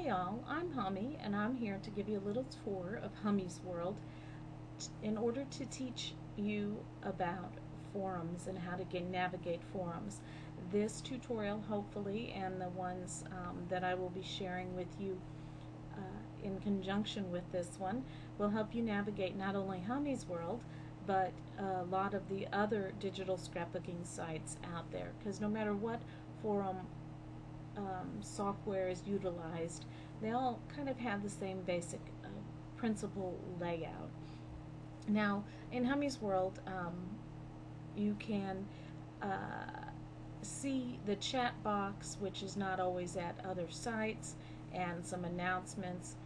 Hi all, I'm Hummy and I'm here to give you a little tour of Hummy's World in order to teach you about forums and how to navigate forums. This tutorial hopefully and the ones that I will be sharing with you in conjunction with this one will help you navigate not only Hummy's World but a lot of the other digital scrapbooking sites out there, because no matter what forum software is utilized, they all kind of have the same basic principle layout. Now, in Hummy's World, you can see the chat box, which is not always at other sites, and some announcements.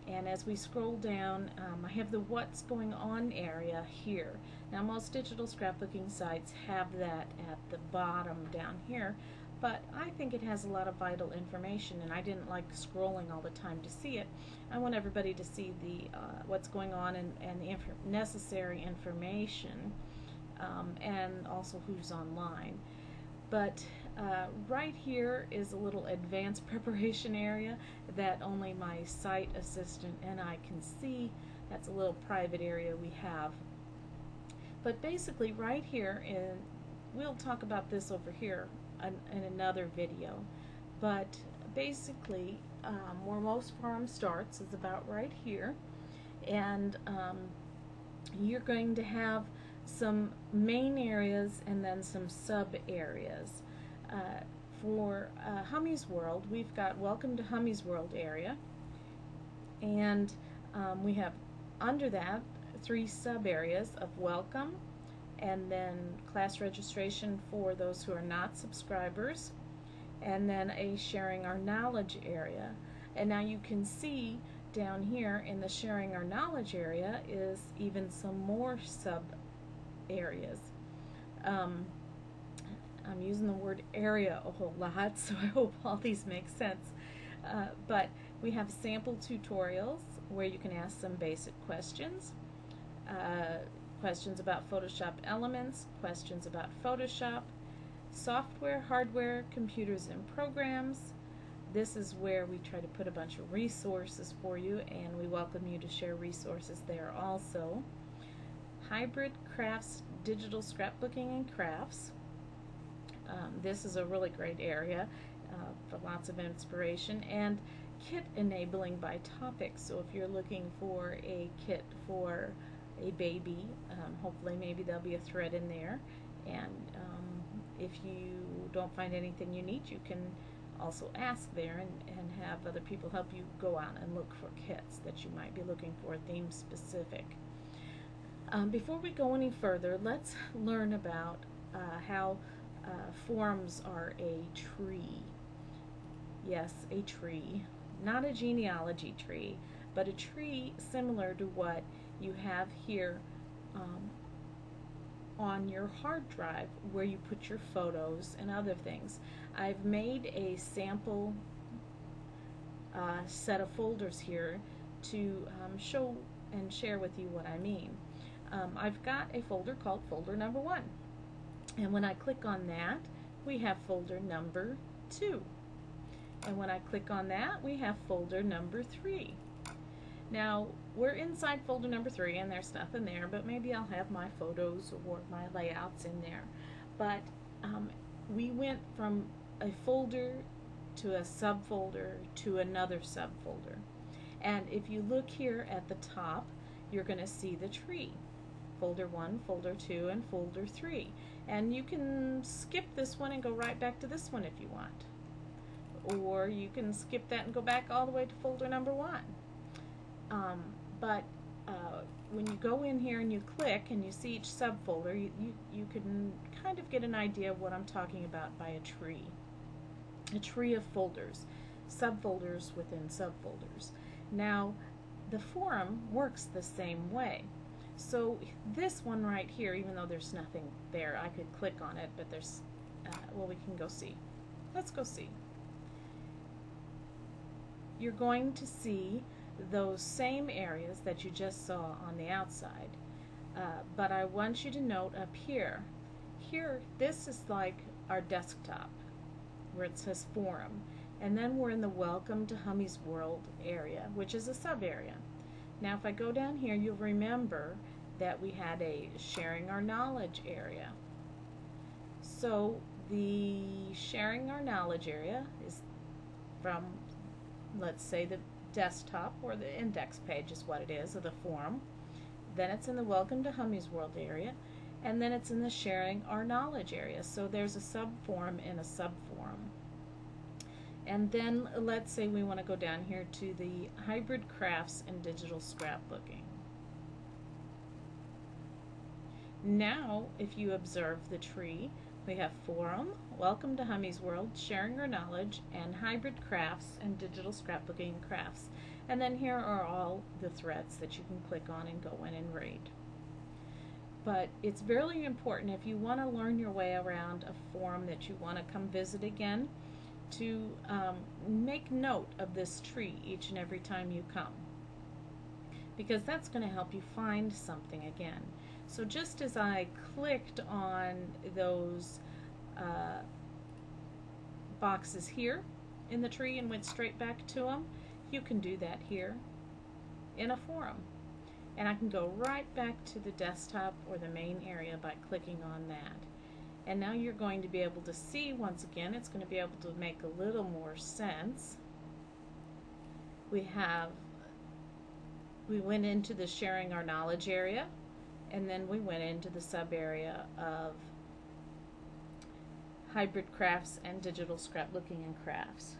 And as we scroll down, I have the what's going on area here. Now, most digital scrapbooking sites have that at the bottom down here, but I think it has a lot of vital information, and I didn't like scrolling all the time to see it. I want everybody to see the what's going on and the necessary information, and also who's online. But right here is a little advanced preparation area that only my site assistant and I can see. That's a little private area we have. But basically right here, and we'll talk about this over here in another video, but basically where most forum starts is about right here, and you're going to have some main areas and then some sub areas. For Hummy's World, we've got Welcome to Hummy's World area, and we have under that 3 sub areas of welcome, and then class registration for those who are not subscribers, and then a sharing our knowledge area. And now you can see down here in the sharing our knowledge area is even some more sub areas. I'm using the word area a whole lot, so I hope all these make sense. But we have sample tutorials where you can ask some basic questions. Questions about Photoshop elements, questions about Photoshop, software, hardware, computers and programs. This is where we try to put a bunch of resources for you, and we welcome you to share resources there also. Hybrid crafts, digital scrapbooking and crafts. This is a really great area for lots of inspiration, and kit enabling by topic. So if you're looking for a kit for a baby, hopefully maybe there'll be a thread in there, and if you don't find anything you need, you can also ask there and have other people help you go out and look for kits that you might be looking for, theme specific. Before we go any further, let's learn about how forums are a tree. Yes, a tree. Not a genealogy tree, but a tree similar to what you have here on your hard drive, where you put your photos and other things. I've made a sample set of folders here to show and share with you what I mean. I've got a folder called folder number 1, and when I click on that, we have folder number 2, and when I click on that, we have folder number 3. Now, we're inside folder number 3, and there's nothing there, but maybe I'll have my photos or my layouts in there. But we went from a folder to a subfolder to another subfolder. And if you look here at the top, you're going to see the tree. Folder 1, folder 2, and folder 3. And you can skip this one and go right back to this one if you want. Or you can skip that and go back all the way to folder number 1. But when you go in here and you click and you see each subfolder, you can kind of get an idea of what I'm talking about by a tree. A tree of folders, subfolders within subfolders. Now, the forum works the same way. So this one right here, even though there's nothing there, I could click on it, but there's, well, we can go see. Let's go see. You're going to see those same areas that you just saw on the outside, but I want you to note up here, this is like our desktop where it says forum, and then we're in the Welcome to Hummy's World area, which is a sub area. Now if I go down here, you'll remember that we had a Sharing Our Knowledge area. So the Sharing Our Knowledge area is from, let's say, the desktop, or the index page is what it is, of the forum. Then it's in the Welcome to Hummy's World area, and then it's in the Sharing Our Knowledge area. So there's a sub-forum and a sub-forum. And then let's say we want to go down here to the Hybrid Crafts and Digital Scrapbooking. Now, if you observe the tree, we have Forum, Welcome to Hummy's World, Sharing Our Knowledge, and Hybrid Crafts and Digital Scrapbooking and Crafts. And then here are all the threads that you can click on and go in and read. But it's really important, if you want to learn your way around a forum that you want to come visit again, to make note of this tree each and every time you come, because that's going to help you find something again. So just as I clicked on those boxes here in the tree and went straight back to them, you can do that here in a forum. And I can go right back to the desktop or the main area by clicking on that. And now you're going to be able to see, once again, it's going to be able to make a little more sense. We went into the Sharing Our Knowledge area, and then we went into the sub area of Hybrid Crafts and Digital Scrapbooking and Crafts.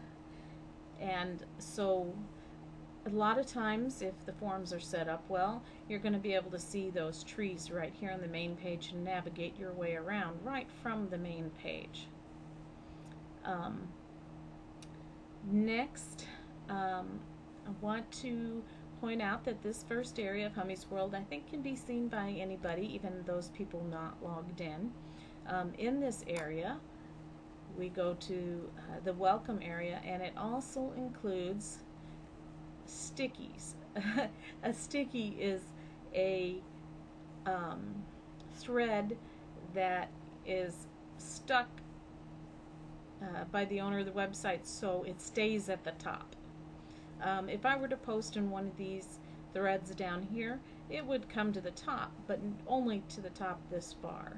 And so a lot of times, if the forums are set up well, you're going to be able to see those trees right here on the main page and navigate your way around right from the main page. Next, I want to point out that this first area of Hummy's World, I think, can be seen by anybody, even those people not logged in. In this area, we go to the Welcome area, and it also includes stickies. A sticky is a thread that is stuck by the owner of the website, so it stays at the top. If I were to post in one of these threads down here, it would come to the top, but only to the top this far,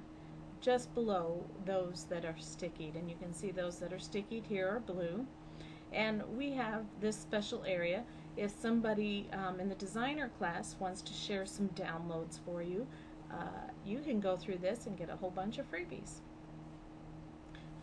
just below those that are stickied. And you can see those that are stickied here are blue. And we have this special area. If somebody in the designer class wants to share some downloads for you, you can go through this and get a whole bunch of freebies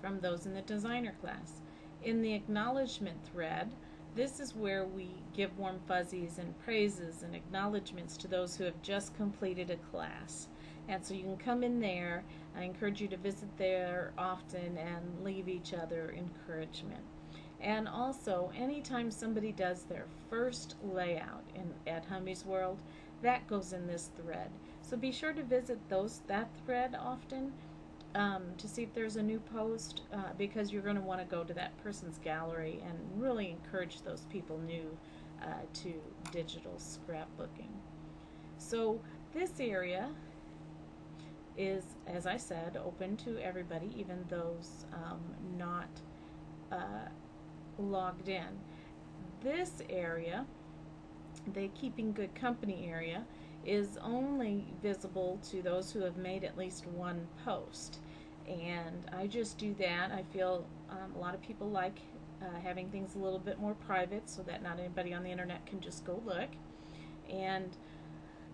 from those in the designer class. In the acknowledgement thread, this is where we give warm fuzzies and praises and acknowledgments to those who have just completed a class. And so you can come in there. I encourage you to visit there often and leave each other encouragement. And also, anytime somebody does their first layout at Hummy's World, that goes in this thread. So be sure to visit that thread often to see if there's a new post, because you're going to want to go to that person's gallery and really encourage those people new to digital scrapbooking. So this area is, as I said, open to everybody, even those not logged in. This area, the Keeping Good Company area, is only visible to those who have made at least one post. And I just do that. I feel a lot of people like having things a little bit more private so that not anybody on the internet can just go look. And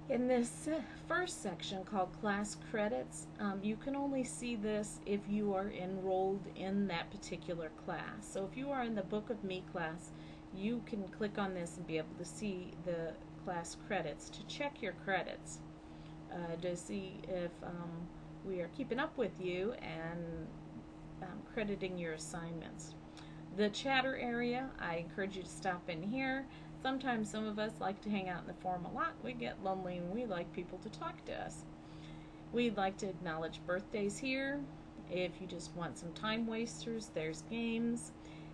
in this first section called Class Credits, you can only see this if you are enrolled in that particular class. So if you are in the Book of Me class, you can click on this and be able to see the class credits, to check your credits, to see if we are keeping up with you and crediting your assignments. The chatter area, I encourage you to stop in here. Sometimes some of us like to hang out in the forum a lot. We get lonely and we like people to talk to us. We'd like to acknowledge birthdays here. If you just want some time wasters, there's games.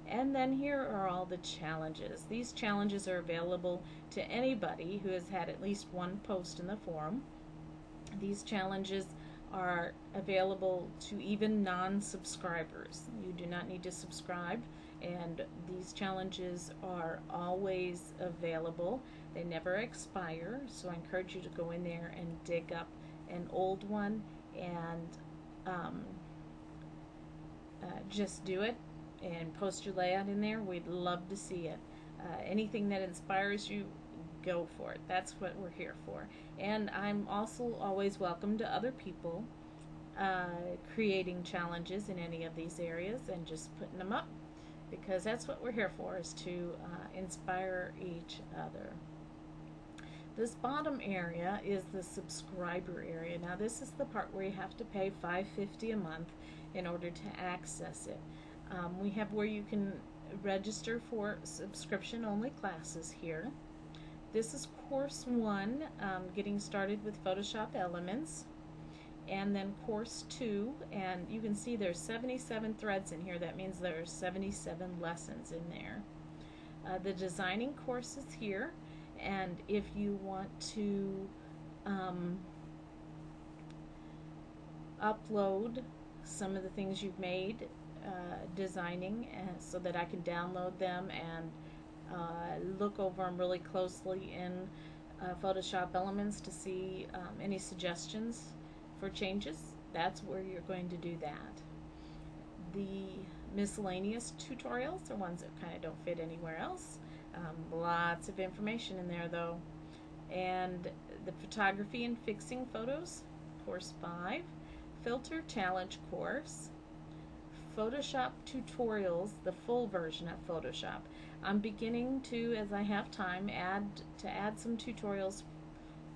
And then here are all the challenges. These challenges are available to anybody who has had at least one post in the forum. These challenges are available to even non-subscribers. You do not need to subscribe. and these challenges are always available. They never expire, so I encourage you to go in there and dig up an old one and um, just do it and post your layout in there. We'd love to see it. Anything that inspires you, go for it. That's what we're here for. And I'm also always welcome to other people creating challenges in any of these areas and just putting them up, because that's what we're here for, is to inspire each other. This bottom area is the subscriber area. Now this is the part where you have to pay $5.50 a month in order to access it. We have where you can register for subscription-only classes here. This is Course 1, Getting Started with Photoshop Elements, and then Course 2, and you can see there's 77 threads in here. That means there's 77 lessons in there. The designing course is here, and if you want to upload some of the things you've made designing, so that I can download them and look over them really closely in Photoshop Elements to see any suggestions for changes, that's where you're going to do that. The miscellaneous tutorials are ones that kind of don't fit anywhere else. Lots of information in there though. And the photography and fixing photos, Course 5, filter challenge course, Photoshop tutorials, the full version of Photoshop. I'm beginning to, as I have time, add some tutorials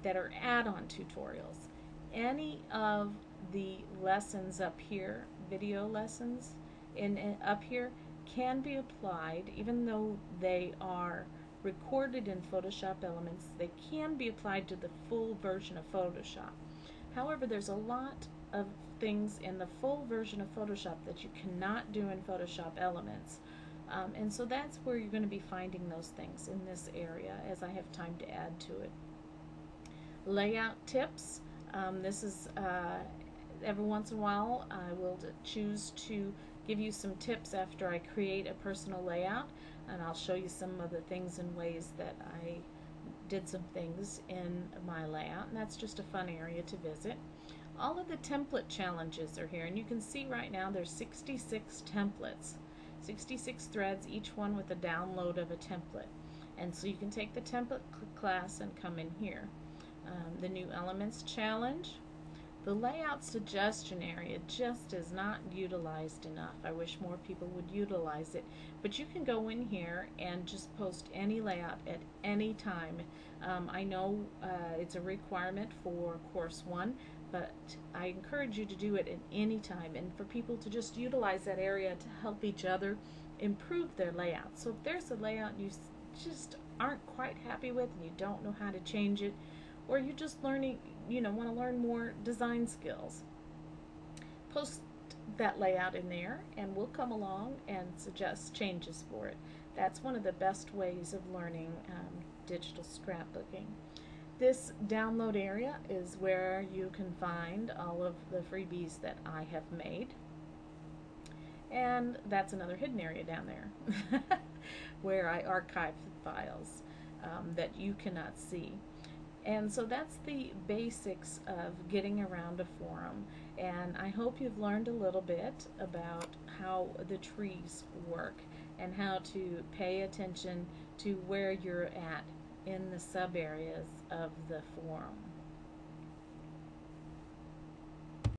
that are add-on tutorials. Any of the lessons up here, video lessons up here, can be applied, even though they are recorded in Photoshop Elements, they can be applied to the full version of Photoshop. However, there's a lot of things in the full version of Photoshop that you cannot do in Photoshop Elements. And so that's where you're going to be finding those things in this area as I have time to add to it. Layout tips. This is every once in a while I will choose to give you some tips after I create a personal layout, and I'll show you some of the things and ways that I did some things in my layout, and that's just a fun area to visit. All of the template challenges are here, and you can see right now there's 66 templates, 66 threads, each one with a download of a template. And so you can take the template class and come in here. The new elements challenge. The layout suggestion area just is not utilized enough. I wish more people would utilize it, but you can go in here and just post any layout at any time. I know it's a requirement for Course 1, but I encourage you to do it at any time, and for people to just utilize that area to help each other improve their layout. So if there's a layout you just aren't quite happy with and you don't know how to change it, or you're just learning, want to learn more design skills, post that layout in there and we'll come along and suggest changes for it. That's one of the best ways of learning digital scrapbooking. This download area is where you can find all of the freebies that I have made. And that's another hidden area down there where I archive the files that you cannot see. And so that's the basics of getting around a forum, and I hope you've learned a little bit about how the trees work and how to pay attention to where you're at in the sub areas of the forum.